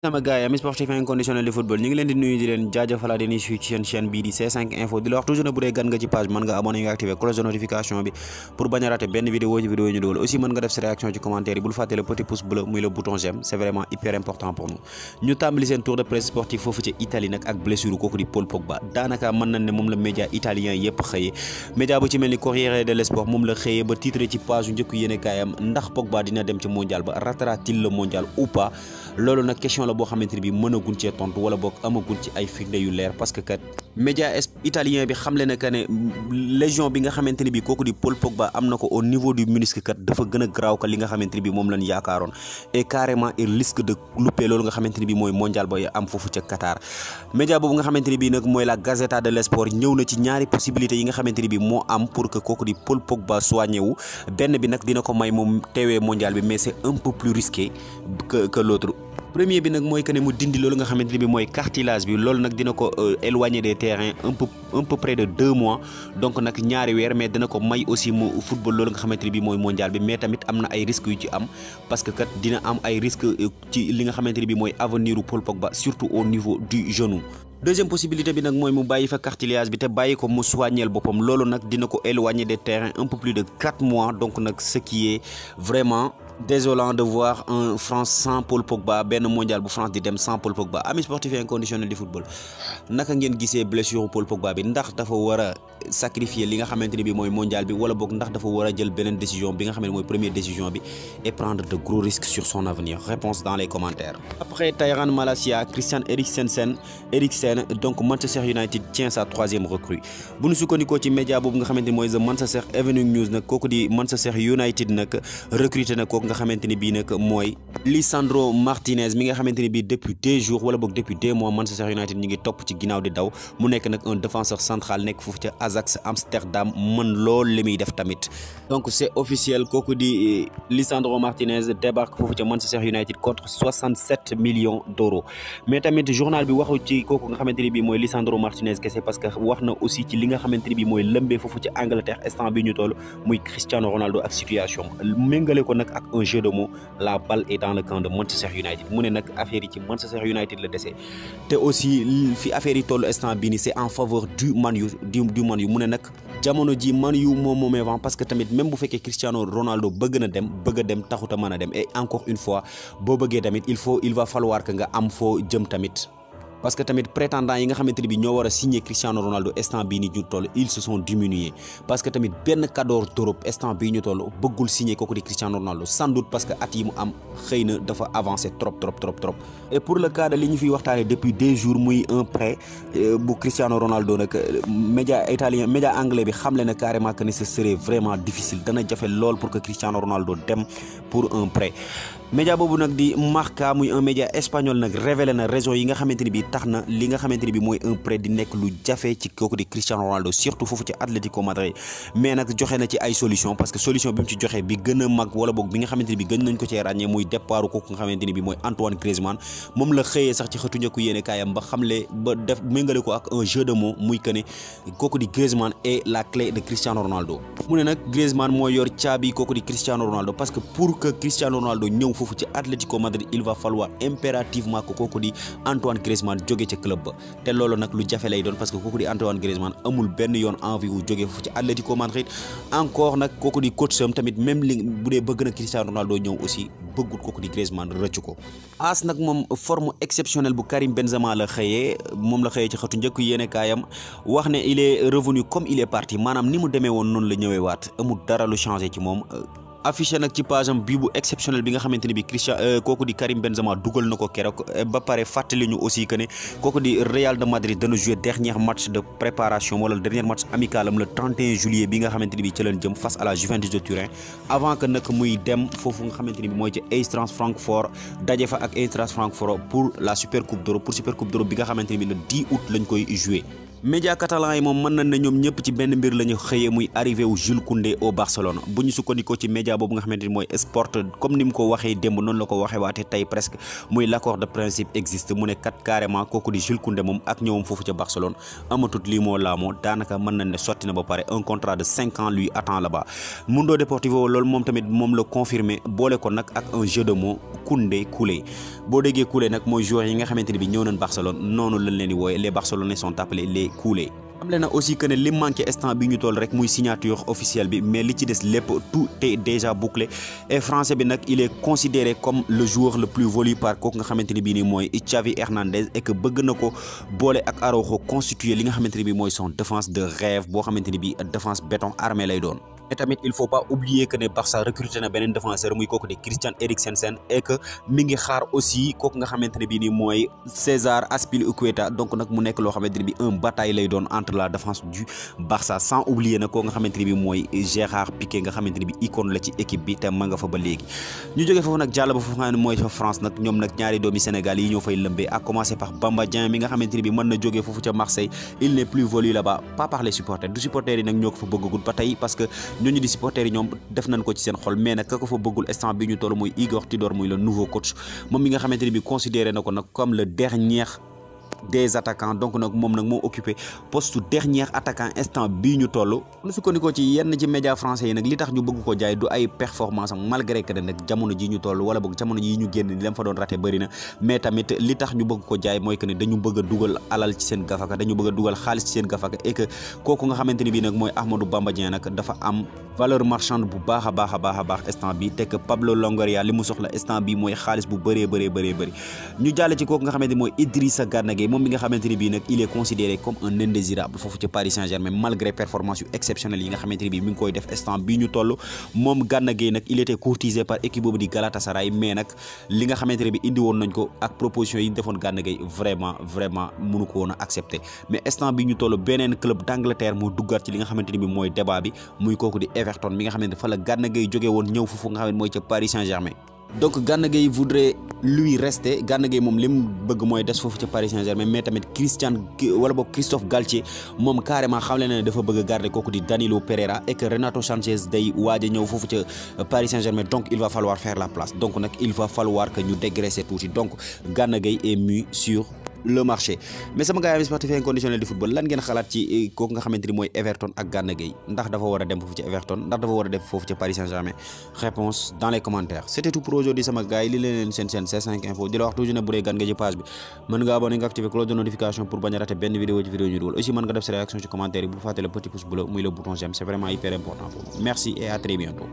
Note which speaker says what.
Speaker 1: sama gars yi amis sportif inconditionnel de football ñu ngi leen di nuyu di leen jaajëfalaat di suivre ci seen chaîne bii di C5 info di la wax toujours ne bu dee gan nga ci page bi mën nga abonné nga activer cloche de notification bi pour bañ a rater benn vidéo ci vidéo ñu dugal aussi mën nga def sa réaction ci commentaire yi bul fàtte le petit pouce bleu muy le bouton j'aime c'est vraiment hyper important pour nous ñu tàmbali seen tour de presse sportif foofu ci Italie nag ak blessure kooku di Paul Pogba daanaka mën nañ ne moom la média italien yépp xëyee média bu ci mel ni Corriere dello Sport moom la xëyee ba titré ci page yu njëkk yéene kaayam ndax Pogba dina dem ci mondial ba ratera-t-il le mondial ou pas loolu nag question la boo xamante ne bi mënaguñ cee tontu wala boog amaguñ ci ay firnde yu leer parce que kat média italien bi xamle na que ne légion bi nga xamante ne bi kooku di Paul Pogba am na ko au niveau du ménisque kat dafa gën a garaaw ka li nga xamante ne bi moom lañ yaakaaroon et carrément il risque de louper loolu nga xamante ne bi mooy mondial ba am foofu ca Qatar média boobu nga xamante ne bi nag mooy la Gazzetta dello Sport ñëw na ci ñaari possibilités yi nga xamante ne bi moo am pour que kooku di Paul Pogba soigné wu benn bi nag dina ko may moom teewee mondial bi mais c'est un peu plus risqué que l'autre premier bi nag mooy que ne mu dindi loolu nga xamante ne bi mooy cartilage bi loolu nag dina ko éloigner des terrains un peu près de 2 mois donc nag ñaari weer mais dina ko may aussi mu football loolu nga xamante ne bi mooy mondial bi mais tamit am na ay risques yu ci am parce que kat dina am ay risques ci li nga xamante ne bi mooy avenir u Paul Pogba surtout au niveau du genou. Deuxième possibilité bi nag mooy mu bàyyi fa cartilage bi te bàyyi ko mu soigneel boppam loolu nag dina ko éloigner des terrains un peu plus de 4 mois donc nag ce qui est vraiment désolant de voir un France sans Paul Pogba benn mondial bu France di dem sans Paul Pogba amis sportifs inconditionnels du football naka ngeen gisee blessure Paul Pogba bi ndax dafa war a sacrifier li nga xamante ne bi mooy mondial bi wala boog ndax dafa war a jël beneen décision bi nga xam ne mooy première décision bi et prendre de gros risques sur son avenir réponse dans les commentaires. Après Tyrone Malacia Christian Eriksen donc Manchester United tient sa 3e recrue bu ñu sukkandikoo ci média boobu nga xamante ni mooy The Manchester Evening News nag kooku di Manchester United nag recruté na kooku nga xamante ni bii nag mooy Lisandro Martinez mi nga xamante ni bii depuis 2 jours wala boog depuis 2 mois Manchester United ñu ngi topp ci ginnaaw di daw mu nekk nag un défenseur central nekk foofu ca Ajax Amsterdam mën lool li muy def tamit donc c'est officiel kooku di Lisandro Martinez débarque foofu ca Manchester United contre 67 millions d'euros mais tamit journal bi waxu ci kooku nga xamante ni bii mooy Lisandro Martinez kese parce que wax na aussi ci li nga xamante ni bii mooy lëmbee foofu ci Angleterre instant bi ñu toll muy Cristiano Ronaldo ak situation méngale ko nag ak un jeu de mots la balle est dans le camp de Manchester United mu ne nag affaire yi ci Manchester United la dese te aussi fi affaire yi toll instant bii nii c'est en faveur du Man U mu ne nag jamono ji Man U moom moomee vent parce que tamit même bu fekkee Cristiano Ronaldo bëgg a dem taxut a mën a dem et encore une fois boo bëggee tamit il va falloir que nga am foo jëm tamit parce que tamit prétendants yi nga xamante ne bi ñoo war a signer Cristiano Ronaldo instant bii ni ñu toll ils se sont diminués parce que tamit benn cadre d'Europe instant bii ñu toll bëggul signer kooku di Cristiano Ronaldo sans doute parce que at yi mu am xëy na dafa avancé trop et pour le cas de li ñu fiy waxtaanee depuis 2 jours muy un prêt bu Cristiano Ronaldo nag média anglais bi xamle na carrément que ne ce serait vraiment difficile dana jafe lool pour que Cristiano Ronaldo dem pour un prêt média boobu nag di Marca muy un média espagnol nag révélé na raison yi nga xamante ni bi tax na li nga xamante ni bi mooy un prêt di nekk lu jafe ci kooku di Cristiano Ronaldo surtout foofu ci Atlético Madrid mais nag joxe na ci ay solution parce que solution bi mu ci joxe bi gën a mag wala boog bi nga xamante ni bi gën nañ ko cee ràññee muy départ kooku nga xamante ni bi mooy Antoine Griezmann moom la xëyee sax ci xëtu njëkku yéene kaayam ba xamle ba def méngale ko ak un jeu de mots muy que ne kooku di Griezmann est la clé de Cristiano Ronaldo mu ne nag Griezmann moo yor caabi kooku di Cristiano Ronaldo parce que pour que Cristiano Ronaldo ñëw foofu ci Atlético Madrid il va falloir impérativement que kooku di Antoine Griezmann jóge ca club ba te loolu nag lu jafe lay doon parce que kooku di Antoine Griezmann amul benn yoon envie wu jóge foofu ci Atlético Madrid encore nag kooku di coach am tamit même li bu dee bëgg na Cristiano Ronaldo ñëw aussi bëggul kooku di Griezmann rëcc ko as nag moom forme exceptionnelle bu Karim Benzema la xëyee moom la xëyee ci xëtu njëkk yéene kaayam wax ne il est revenu comme il est parti maanaam ni mu demee woon noonu la ñëwee waat amul dara lu changé ci moom affiché nag ci page am bii bu exceptionnel bi nga xamante ni bi kooku di Karim Benzema dugal na ko keroog ba pare fàttali ñu aussi que ne kooku di Real de Madrid dana jouer dernier match de préparation wala dernier match amical am le 31 juillet bi nga xamante ni bi ci leen jëm face à la Juventus de Turin avant que nag muy dem foofu nga xamante ni bi mooy ci Eintracht Francfort daje fa ak Eintracht Francfort pour la Super Coupe d'Europe bi nga xamante ni bi le 10 août lañ koy jouer média catalan yi moom mën nañ ne ñoom ñëpp ci benn mbir la ñu xëyee muy arrivé wu Jules Koundé au Barcelone bu ñu sukkandikoo ci média boobu nga xamante ni mooy Sport comme ni mu ko waxee démb noonu la ko waxee waate tey presque muy l'accord de principe existe mu ne kat carrément kooku di Jules Koundé moom ak ñëwam foofu ca Barcelone amatut lii moo laamoo daanaka mën nañ ne sotti na ba pare un contrat de 5 ans lui attend là-bas. Mundo Deportivo loolu moom tamit moom la confirmé boole ko nag ak un jeu de mots Koundé Koulé boo déggee Koulé nag mooy joueurs yi nga xamante ni bi ñëw nañ Barcelone noonu lañ leen di wooye les Barcelonais sont appelés les Koulé. xam leen aussi que ne li manqué instant bi ñu toll rek muy signature officielle bi mais li ci des lépp tout est déjà bouclé et français bi nag il est considéré comme le joueur le plus voulu par kooku nga xamante ni bii nii mooy Xavi Hernandez et que bëgg na ko boole ak Araujo constituer li nga xamante ni bii mooy son défense de rêve boo xamante ni bii défense béton armé lay doon. Et tamit il faut pas oublier que ne Barça recruté na beneen défenseur muy kooku de Christian Eriksen et que mi ngi xaar aussi kooku nga xamante ne bii nii mooy César Azpilicueta donc nag mu nekk loo xamante ne bii un bataille lay doon entre la défense du Barça sans oublier nag kooku nga xamante ne bii mooy Gérard Piqué nga xamante ne bii icône la ci équipe bi te ma nga fa ba léegi. ñu jógee foofu nag jàll ba foofu nga xam ne mooy fa France nag ñoom nag ñaari doomi Sénégal yi ñoo fay lëmbee à commencer par Bamba Dieng mi nga xamante ne bii mën na jógee foofu ca Marseille il n'est plus voulu là-bas pas par les supporters du supporters yi nag ñoo ko fa bëggagul ba tey parce que ñooñu di supporters yi ñoom def nañ ko ci seen xol mais nag ka ko fa bëggul instant bi ñu toll muy Igor Tudor muy le nouveau coach moom mi nga xamante ne bi considéré na ko nag comme le dernier des attaquants donc nag moom nag moo occupé poste dernier attaquant instant bii ñu toll lu sukkandikoo ci yenn ci média français yi nag li tax ñu bëgg ko jaay du ay performance am malgré que nag jamono ji ñu toll wala boog jamono ji ñu génn di leen fa doon raté bëri na mais tamit li tax ñu bëgg ko jaay mooy que ne dañu bëgg a dugal alal ci seen gafaka dañu bëgg a dugal xaalis ci seen gafaka et que kooku nga xamante ni bii nag mooy Ahmadou Bamba Dieng nag dafa am valeur marchande bu baax a baax instant bi te que Pablo Longoria li mu soxla instant bi mooy xaalis bu bëree ñu jàll ci kooku nga xamante ni mooy Idrissa Gana Gueye moom mi nga xamante ni bii nag il est considéré comme un indésirable foofu ci Paris Saint-Germain malgré performance yu exceptionnelles yi nga xamante ni bii mi ngi koy def instant bii ñu toll moom Gana Gueye nag il était courtisé par équipe boobu di Galatasaray mais nag li nga xamante ne bi indi woon nañ ko ak proposition yi ñu defoon Gana Gueye vraiment mënu ko woon a accepter mais instant bii ñu toll beneen club d'Angleterre moo duggaat ci li nga xamante ni bi mooy débat bi muy kooku di Everton mi nga xamante fa la Gana Gueye jógee woon ñëw foofu nga xamante mooy ca Paris Saint-Germain. donc Gana Gueye voudrait lui rester Gana Gueye moom li mu bëgg mooy des foofu ca Paris Saint-Germain mais tamit Christophe Galtier moom carrément xam le ne dafa bëgg a garder kooku di Danilo Pereira et que Renato Sanchez day waaj a ñëw foofu ca Paris Saint-Germain donc il va falloir faire la place donc nag il va falloir que ñu dégraisser tuuti donc Gana Gueye est mis sur le marché mais sama gars yi sportif inconditionnel du football lan ngeen xalaat ci kooku nga xamante ni mooy Everton ak Gana Gueye ndax dafa war a dem foofu ci Everton ndax dafa war a def foofu ci Paris Saint-Germain réponse dans les commentaires c'était tout pour aujourd'hui sama gars yi li leen seen C5 info di la wax toujours ne bu dee gan nga ci page bi mën nga abonné nga activer cloche de notification pour bañ a rater benn vidéo ci vidéo ñu dugal aussi mën nga def sa réaction ci commentaire yi bu fàtte le petit pouce bleu muy le bouton j'aime c'est vraiment hyper important pour nous merci et à très bientôt